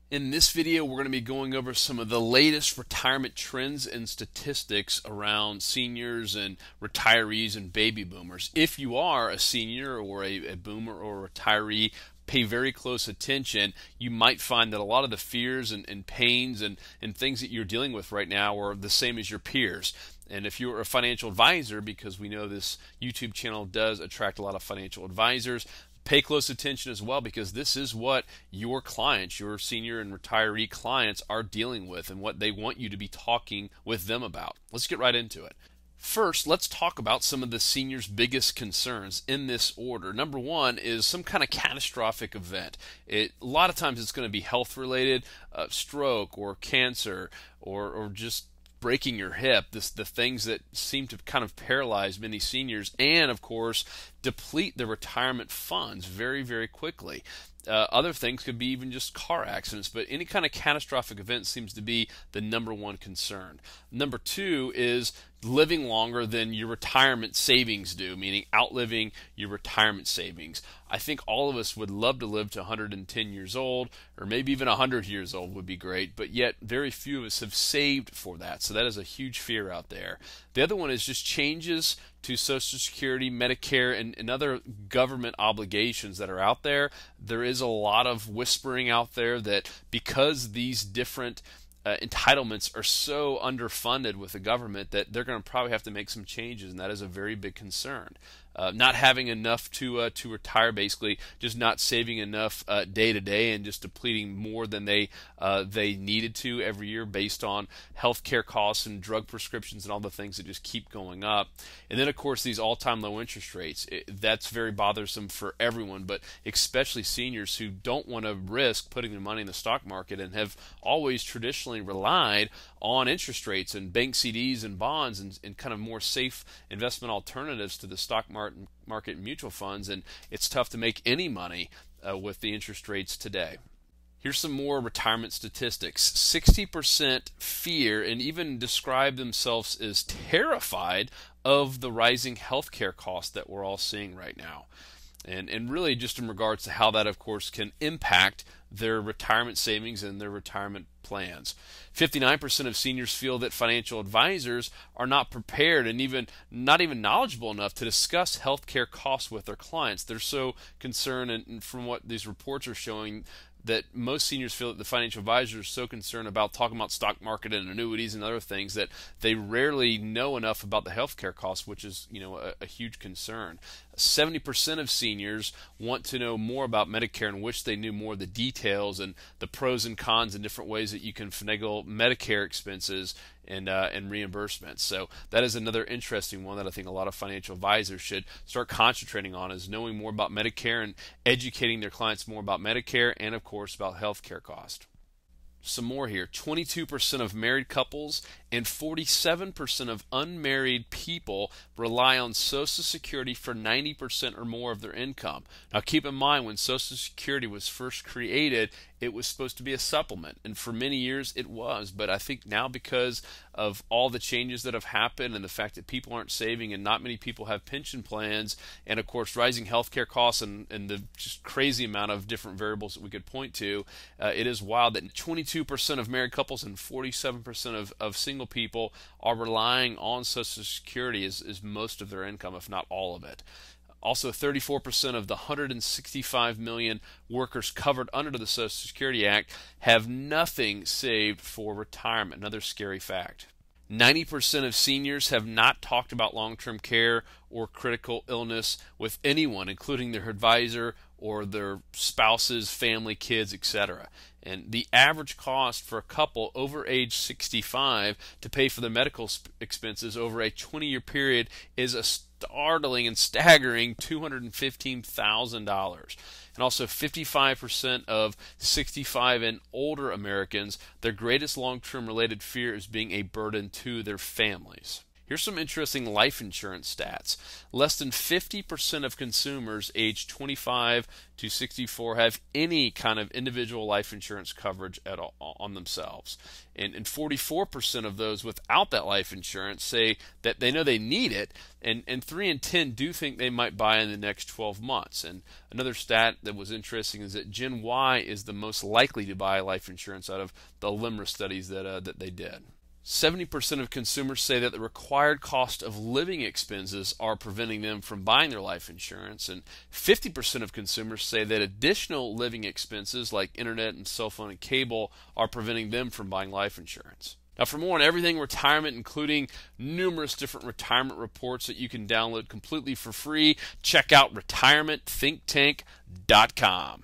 In this video, we're going to be going over some of the latest retirement trends and statistics around seniors and retirees and baby boomers. If you are a senior or a boomer or a retiree, pay very close attention. You might find that a lot of the fears and pains and things that you're dealing with right now are the same as your peers. And if you're a financial advisor, because we know this YouTube channel does attract a lot of financial advisors, pay close attention as well, because this is what your clients, your senior and retiree clients, are dealing with and what they want you to be talking with them about. Let's get right into it. First, let's talk about some of the seniors' biggest concerns in this order. Number one is some kind of catastrophic event. A lot of times it's going to be health related, stroke or cancer or just breaking your hip, the things that seem to kind of paralyze many seniors, and of course deplete their retirement funds very, very quickly. Other things could be even just car accidents, but any kind of catastrophic event seems to be the number one concern. Number two is living longer than your retirement savings do, meaning outliving your retirement savings. I think all of us would love to live to 110 years old, or maybe even 100 years old would be great, but yet very few of us have saved for that. So that is a huge fear out there. The other one is just changes to Social Security, Medicare, and other government obligations that are out there. There is a lot of whispering out there that because these different entitlements are so underfunded with the government, that they're going to probably have to make some changes, and that is a very big concern. Not having enough to retire, basically just not saving enough day to day, and just depleting more than they needed to every year based on healthcare costs and drug prescriptions and all the things that just keep going up. And then of course these all-time low interest rates. That's very bothersome for everyone, but especially seniors who don't want to risk putting their money in the stock market and have always traditionally relied on interest rates and bank CDs and bonds and kind of more safe investment alternatives to the stock market and mutual funds, and it's tough to make any money with the interest rates today. Here's some more retirement statistics. 60% fear and even describe themselves as terrified of the rising healthcare costs that we're all seeing right now. And really just in regards to how that, of course, can impact their retirement savings and their retirement plans. 59% of seniors feel that financial advisors are not prepared and not even knowledgeable enough to discuss healthcare costs with their clients. They're so concerned, and from what these reports are showing, that most seniors feel that the financial advisors are so concerned about talking about stock market and annuities and other things that they rarely know enough about the healthcare costs, which is a huge concern. 70% of seniors want to know more about Medicare and wish they knew more of the details and the pros and cons and different ways that you can finagle Medicare expenses and reimbursements. So that is another interesting one that I think a lot of financial advisors should start concentrating on, is knowing more about Medicare and educating their clients more about Medicare and of course about healthcare cost. Some more here. 22% of married couples and 47% of unmarried people rely on Social Security for 90% or more of their income. Now keep in mind, when Social Security was first created, it was supposed to be a supplement, and for many years it was, but I think now, because of all the changes that have happened and the fact that people aren't saving and not many people have pension plans, and of course rising healthcare costs and the just crazy amount of different variables that we could point to, it is wild that 22% of married couples and 47% of single people are relying on Social Security as most of their income, if not all of it. Also, 34% of the 165 million workers covered under the Social Security Act have nothing saved for retirement. Another scary fact. 90% of seniors have not talked about long-term care or critical illness with anyone, including their advisor or their spouses, family, kids, etc. And the average cost for a couple over age 65 to pay for their medical expenses over a 20-year period is a startling and staggering $215,000. And also 55% of 65 and older Americans, their greatest long-term related fear is being a burden to their families. Here's some interesting life insurance stats. Less than 50% of consumers aged 25 to 64 have any kind of individual life insurance coverage at all on themselves. And 44% of those without that life insurance say that they know they need it, and 3 in 10 do think they might buy in the next 12 months. And another stat that was interesting is that Gen Y is the most likely to buy life insurance out of the LIMRA studies that they did. 70% of consumers say that the required cost of living expenses are preventing them from buying their life insurance, and 50% of consumers say that additional living expenses like internet and cell phone and cable are preventing them from buying life insurance. Now, for more on everything retirement, including numerous different retirement reports that you can download completely for free, check out retirementthinktank.com.